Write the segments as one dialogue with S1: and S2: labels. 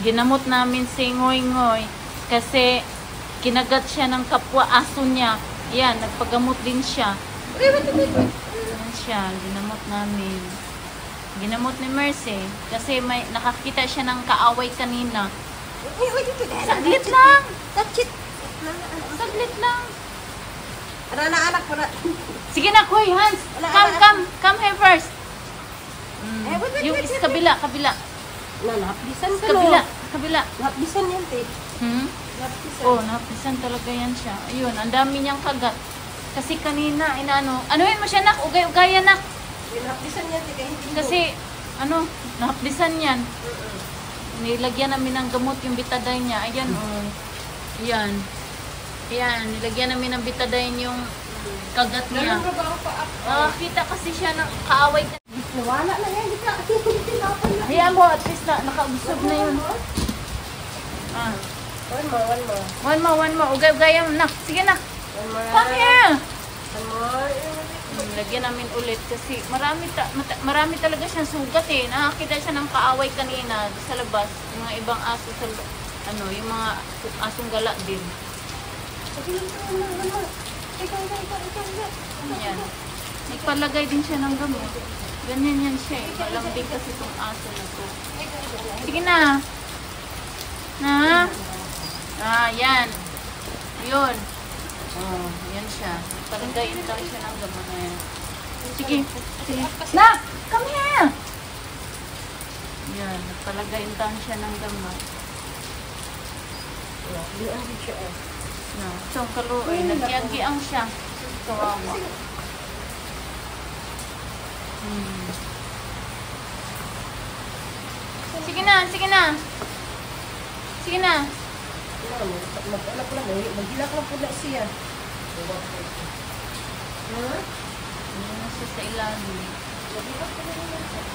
S1: ginamot namin si Ngoy-Ngoy kasi kinagat siya ng kapwa aso niya. Yan, nagpagamot din siya. Yan siya, ginamot namin. Ginamot ni Mercy kasi may nakakita siya ng kaaway kanina. Saglit lang. Saglit lang.
S2: Anak ko na.
S1: Sige na, Kuy, Hans. Come here first. Yung is kabila.
S2: Nalapisan ka
S1: Kabila.
S2: Napisan yan, te.
S1: Oh, napisan talaga yan siya. Ayun, ang dami niyang kagat. Kasi kanina, anuhin mo siya, nak. Ugay-ugayan, nak.
S2: Napisan yan, te.
S1: Kasi, napisan yan. Nilagyan namin ng gamot yung betadine niya. Ayan, oh. Ayan. Ayan, nilagyan namin ng betadine yung kagat niya. Kita kasi siya ng kaaway.
S2: Nawala na yan, di ka.
S1: Hayaan mo, at least nakausap na yun. One more. Ugay-ugayan mo, nak. Sige, nak. Come here. Lagyan namin ulit kasi marami talaga siyang sugat eh. Nakakita siya ng kaaway kanina sa labas. Yung mga ibang aso sa yung mga asong gala din. Yan. Nagpalagay din siya ng gamot. Ganyan yan siya eh. Malambing kasi itong aso na to. Sige na. Yan. Yun. Yan siya. Palagayin lang siya ng gamot na yan. Sige. Nak! Come here! Yan. Nagpalagayin lang siya ng gamot. So, kaluoy. Nagyagiang siya. Kawawa. Sige na.
S2: Mag-alak lang, mag-hilak lang po na siya.
S1: Hindi na siya sa ilalim.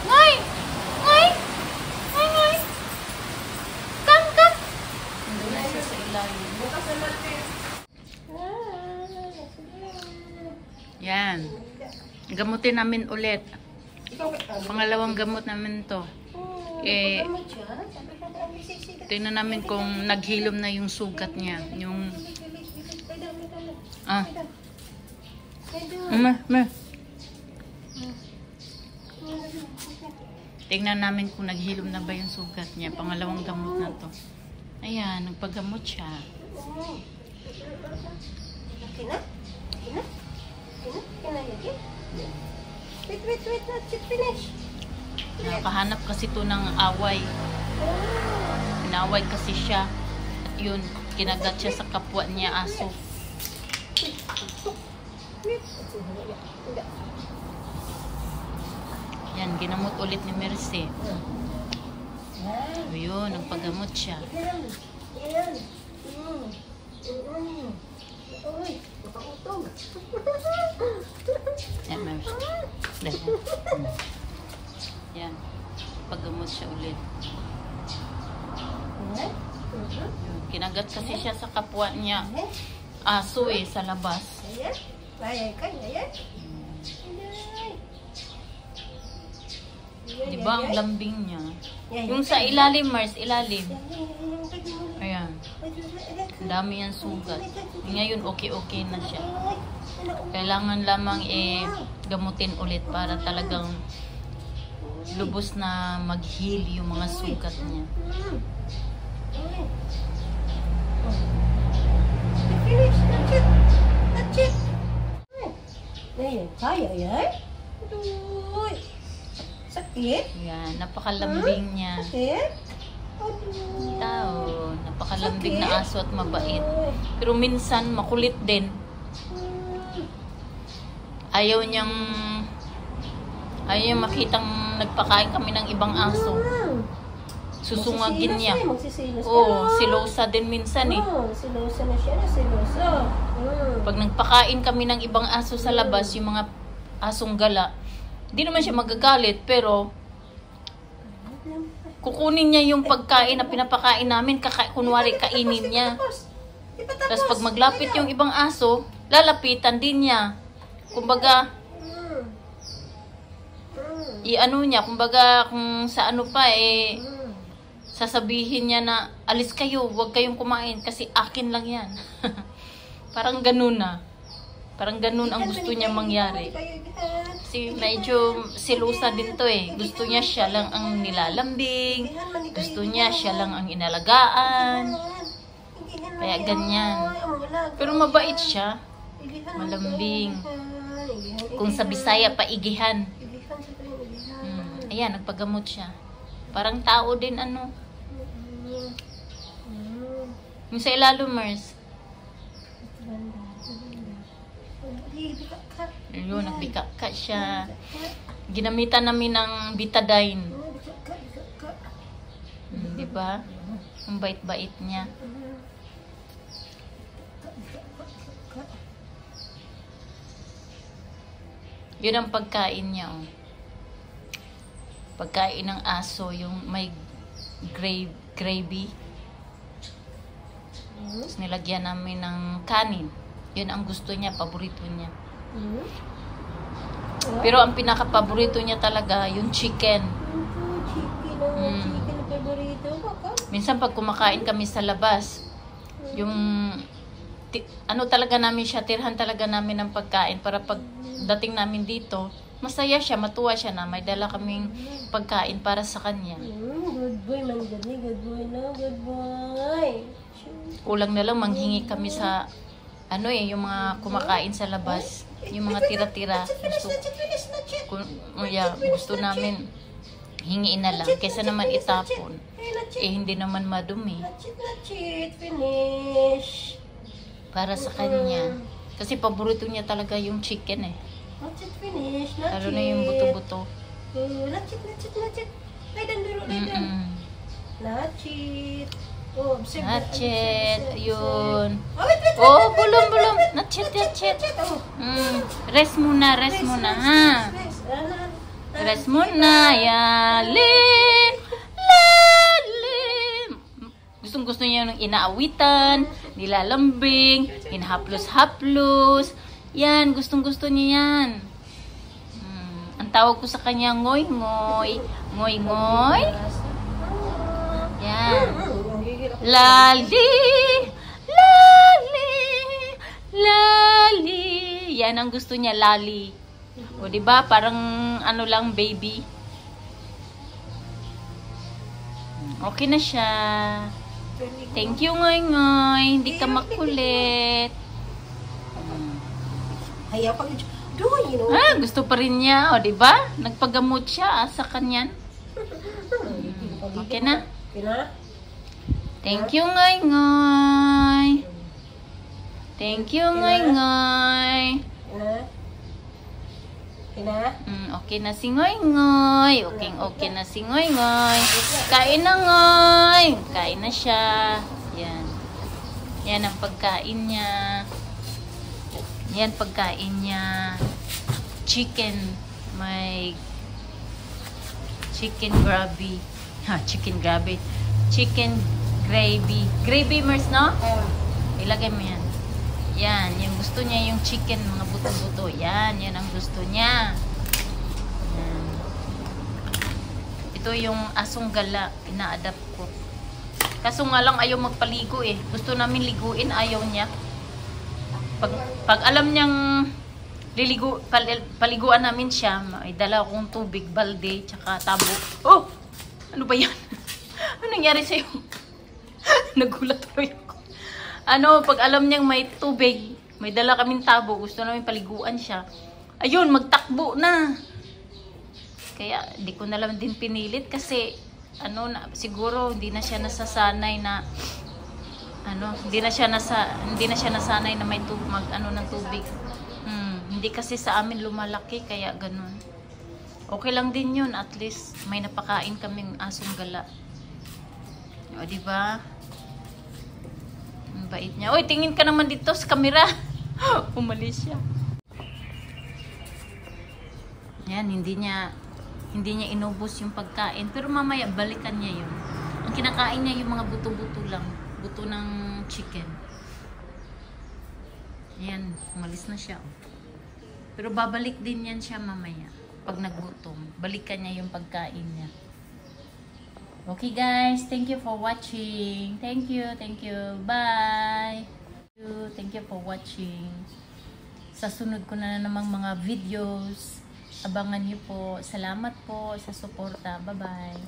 S1: Ngoy! Come! Hindi na siya sa ilalim. Yan. Gamutin namin ulit. Pangalawang gamot namin to. Tingnan namin kung naghilom na yung sugat niya. Yung... Tingnan namin kung naghilom na ba yung sugat niya. Pangalawang gamot na to. Ayan, nagpagamot siya.
S2: Wait, not yet finish.
S1: Nakahanap kasi to ng away. Inaway kasi siya. At yun, kinagat siya sa kapwa niya aso. Yan, ginamot ulit ni Mercy. Yun, nagpagamot siya. Yan, Mercy. Yan, pagamot siya ulit. Yun, kinagat kasi siya sa kapwa niya aso sa labas. Diba ang lambing niya? Yung sa ilalim, Mars, ilalim. Ayan. Ang dami yan sugat. Ngayon, okay na siya. Kailangan lamang gamutin ulit para talagang lubos na mag-heal yung mga sugat niya.
S2: That's it. Kaya yan? Sakit?
S1: Yan, napakalambing niya.
S2: Sakit?
S1: Tao, napakalambing na aso at mabait. Pero minsan, makulit din. Ayaw niyang makitang nagpakain kami ng ibang aso. Susungagin niya. Oo, silosa din minsan eh.
S2: Silosa na siya, silosa.
S1: Pag nagpakain kami ng ibang aso sa labas, yung mga asong gala, di naman siya magagalit, pero kukunin niya yung pagkain na pinapakain namin, kunwari kainin niya. Tapos pag maglapit yung ibang aso, lalapitan din niya. Kumbaga, i-ano niya, kumbaga kung sa ano pa sasabihin niya na, alis kayo, huwag kayong kumain kasi akin lang yan. Parang ganun na. Parang ganun ang gusto niya mangyari. Kasi medyo silusa din to eh. Gusto niya siya lang ang nilalambing. Gusto niya siya lang ang inalagaan. Kaya ganyan. Pero mabait siya. Malambing. Kung sa Bisaya, paigihan. Ayan, nagpagamot siya. Parang tao din ano. Yung sa ilalim, Mars. Ayun, nagbikaka siya. Ginamitan namin ng betadine. Diba? Ang bait-bait niya. Yun ang pagkain niya, oh. Pagkain ng aso, yung may gravy. Tapos nilagyan namin ng kanin. Yun ang gusto niya, paborito niya. Pero ang pinaka-paborito niya talaga, yung chicken.
S2: Chicken paborito.
S1: Minsan pag kumakain kami sa labas, yung ano talaga namin siya, tirhan talaga namin ng pagkain para pag dating namin dito, masaya siya, matuwa siya na may dala kaming pagkain para sa kanya.
S2: Good boy, man. Good boy na. Good boy.
S1: Kulang na lang manghingi kami sa ano eh, yung mga kumakain sa labas, yung mga tira-tira. Gusto namin hingiin na lang kaysa naman itapon. Eh hindi naman madumi.
S2: Finish.
S1: Para sa kanya. Kasi paborito niya talaga yung chicken eh.
S2: Finish.
S1: Lalo na yung buto-buto.
S2: Nachit. Ay, danduro na yan. Nachit. Oh,
S1: Nachit. Ayun.
S2: Oh, wait.
S1: Oh, bulong. Nachit. Rest muna, ha. Rest muna, Lalim. Gustong-gusto niya yung inaawitan, nilalambing, hinahaplos-haplos. Yan, gustong-gusto niya yan. Ang tawag ko sa kanya, ngoy-ngoy. Ngoy-ngoy. Yan. Lali. Yan ang gusto niya, lali. O, diba? Parang ano lang, baby. Okay na siya. Thank you, ngoy-ngoy. Hindi ka makulit.
S2: Ayaw pag doon, you know.
S1: Gusto pa rin niya. O, diba? Nagpagamot siya sa kanyan. Okay na? Thank you, ngoy-ngoy. Thank you, ngoy-ngoy. Okay na si ngoy-ngoy. Okay na si ngoy-ngoy. Kain na, ngoy. Kain na siya. Yan. Yan ang pagkain niya. Yan pagkain niya. Chicken. May chicken gravy. Chicken gravy. Chicken gravy. Gravy, Mers, no? Ilagay mo yan. Yan, yung gusto niya yung chicken, mga buto-buto. Yan ang gusto niya. Yan. Ito yung asong gala, ina-adapt ko. Kaso nga lang ayaw magpaligo eh. Gusto namin liguin, ayaw niya. Pag alam niyang paliguan namin siya, may dala akong tubig, balde, tsaka tabo. Oh! Ano ba yan? Ano nangyari sa'yo? Nagulat ko ako. Pag alam niyang may tubig, may dala kaming tabo, gusto namin paliguan siya. Ayun, magtakbo na. Kaya, di ko na lang din pinilit kasi, siguro, hindi na siya nasasanay na, hindi na siya nasanay na may ng tubig. Hindi kasi sa amin lumalaki, kaya ganun. Okay lang din yun, at least, may napakain kaming asong gala. O, diba? Ang bait niya. Uy, tingin ka naman dito sa camera. Umalis siya. Yan, hindi niya inubos yung pagkain. Pero mamaya, balikan niya yun. Ang kinakain niya yung mga buto-buto lang. Buto ng chicken. Yan, umalis na siya. Pero babalik din yan siya mamaya. Pag naggutom, balikan niya yung pagkain niya. Okay guys, thank you for watching. Thank you. Bye. Thank you for watching. Sa sunod ko na namang mga videos, abangan niyo po. Salamat po sa suporta. Bye-bye.